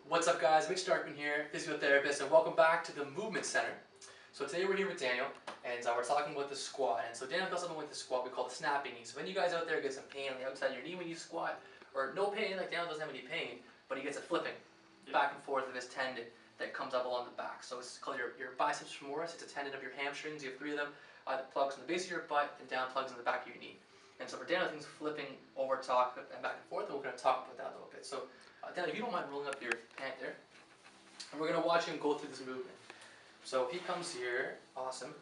What's up guys, Mitch Starkman here, physiotherapist, and welcome back to the Movement Center. So today we're here with Daniel, and we're talking about the squat. And so Daniel does something with the squat we call the snapping knee. So when you guys out there get some pain on the outside of your knee when you squat, or no pain, like Daniel doesn't have any pain, but he gets a flipping back and forth of his tendon that comes up along the back. So it's called your biceps femoris. It's a tendon of your hamstrings. You have 3 of them that plugs in the base of your butt and down plugs in the back of your knee. And so for Daniel, things flipping over top and back and forth, and we're going to talk about that a little bit. So Daniel, if you don't mind rolling up your pant there, and we're going to watch him go through this movement. So he comes here, awesome,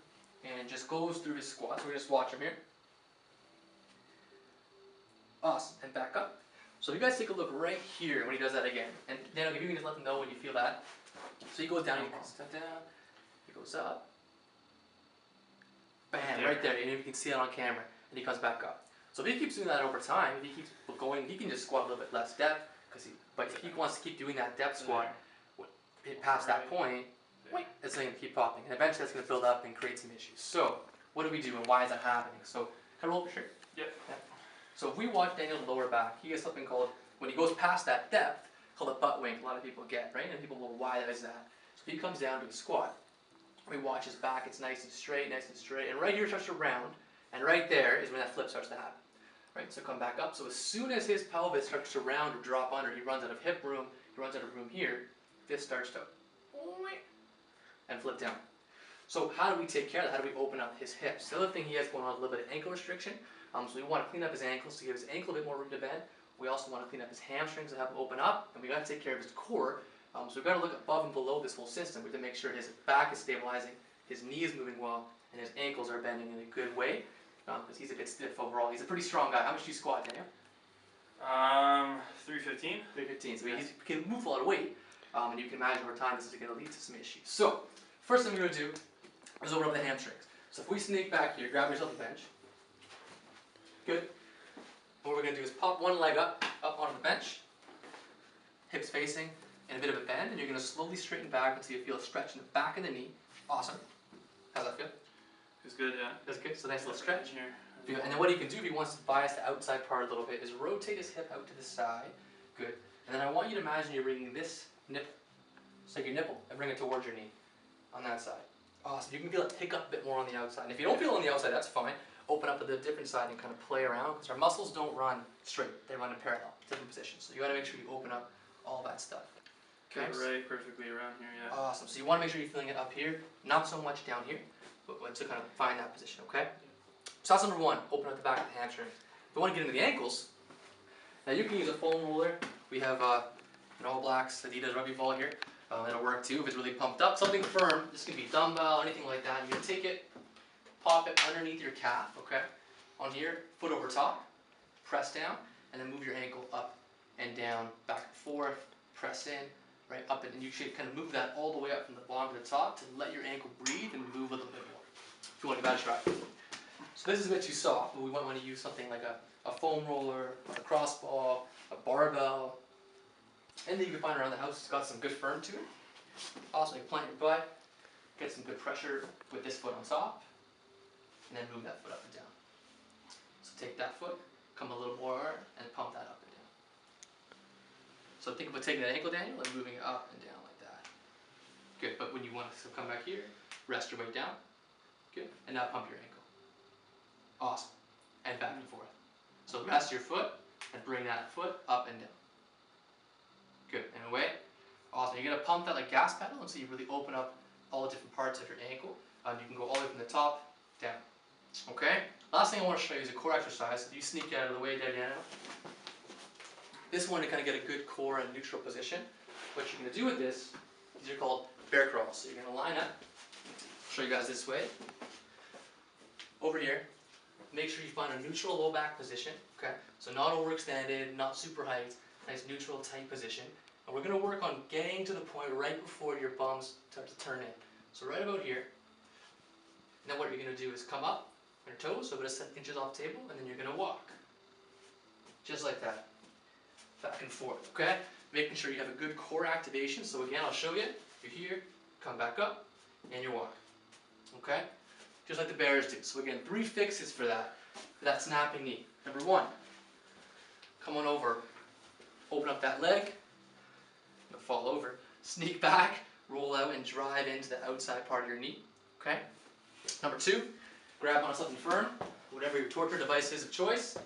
and just goes through his squat. So we're just watch him here. Awesome, and back up. So you guys take a look right here when he does that again. And Daniel, if you can just let them know when you feel that. So he goes down, he step down, he goes up, bam, right there, and you can see it on camera, and he comes back up. So if he keeps doing that over time, if he keeps going, he can just squat a little bit less depth, but if he wants to keep doing that depth squat, past that point, it's going to keep popping, and eventually that's going to build up and create some issues. So what do we do, and why is that happening? So can I roll up your shirt? Yep. Yeah. So if we watch Daniel's lower back, he gets something called, when he goes past that depth, called a butt wink. A lot of people get, right? And people will, why is that? So he comes down to a squat. We watch his back, it's nice and straight, and right here starts to round, and right there is when that flip starts to happen. Right, so come back up. So as soon as his pelvis starts to round or drop under, he runs out of hip room, he runs out of room here, this starts to and flip down. So how do we take care of that? How do we open up his hips? The other thing he has going on is a little bit of ankle restriction. So we want to clean up his ankles to give his ankle a bit more room to bend. We also want to clean up his hamstrings to have them open up, and we got to take care of his core. So we've got to look above and below this whole system. We have to make sure his back is stabilizing, his knee is moving well, and his ankles are bending in a good way. Because he's a bit stiff overall. He's a pretty strong guy. How much do you squat, Daniel? 315. 315. So he can move a lot of weight, and you can imagine over time this is going to lead to some issues. So first thing we're going to do is open up the hamstrings. So if we sneak back here, grab yourself a bench. Good. What we're going to do is pop one leg up onto the bench, hips facing, and a bit of a bend, and you're going to slowly straighten back until you feel a stretch in the back of the knee. Awesome. How's that feel? It's good, yeah. That's good. So nice little stretch. Here. And then what he can do if he wants to bias the outside part a little bit is rotate his hip out to the side. Good. And then I want you to imagine you're bringing this nipple, it's like your nipple, and bring it towards your knee on that side. Awesome. You can feel it pick up a bit more on the outside. And if you don't feel it on the outside, that's fine. Open up to the different side and kind of play around, because our muscles don't run straight. They run in parallel, different positions. So you got to make sure you open up all that stuff. Okay. Right perfectly around here, yeah. Awesome. So you want to make sure you're feeling it up here, not so much down here, but to kind of find that position, okay? So that's number one, open up the back of the hamstring. If you want to get into the ankles, now you can use a foam roller. We have an All Blacks Adidas rugby ball here. It'll work too if it's really pumped up. Something firm, this can be dumbbell, anything like that. You're going to take it, pop it underneath your calf, okay? On here, foot over top, press down, and then move your ankle up and down, back and forth, press in, right up, and you should kind of move that all the way up from the bottom to the top to let your ankle breathe and move a little bit more. If you want to give that a try. So this is a bit too soft, but we might want to use something like a foam roller, a crossball, a barbell, anything you can find around the house. It's got some good firm to it. Also, you plant your butt, get some good pressure with this foot on top, and then move that foot up and down. So take that foot, come a little more, and pump that up and down. So think about taking that ankle, Daniel, and moving it up and down like that. Good, but when you want to come back here, rest your weight down. Good, and now pump your ankle. Awesome, and back and forth. So rest your foot and bring that foot up and down. Good, and away. Awesome, you're going to pump that like gas pedal until you really open up all the different parts of your ankle. You can go all the way from the top down. Okay, last thing I want to show you is a core exercise. If you sneak out of the way, Daniel. This one to kind of get a good core and neutral position. What you're going to do with this, these are called bear crawls. So you're going to line up. I'll show you guys this way. Over here. Make sure you find a neutral low back position, okay? So not overextended, not super height, nice neutral tight position. And we're going to work on getting to the point right before your bums start to turn in. So right about here. And then what you're going to do is come up on your toes, so about 7 inches off the table, and then you're going to walk. Just like that. Back and forth, okay? Making sure you have a good core activation. So again, I'll show you. You're here, come back up, and you walk. Okay? Just like the bears do. So again, 3 fixes for that snapping knee. Number 1, come on over, open up that leg, fall over, sneak back, roll out and drive into the outside part of your knee, okay? Number 2, grab on something firm, whatever your torture device is of choice,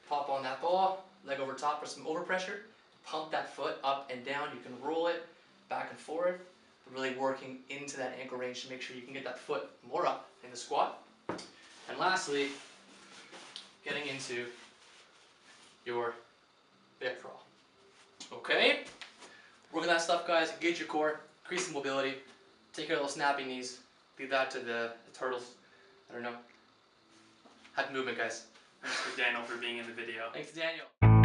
pop on that ball, leg over top for some overpressure, pump that foot up and down. You can roll it back and forth, really working into that ankle range to make sure you can get that foot more up in the squat. And lastly, getting into your bear crawl. Okay? Work on that stuff, guys. Engage your core, increase the mobility, take care of those snapping knees, leave that to the turtles. I don't know. Happy movement, guys. Thanks for Daniel for being in the video. Thanks, Daniel.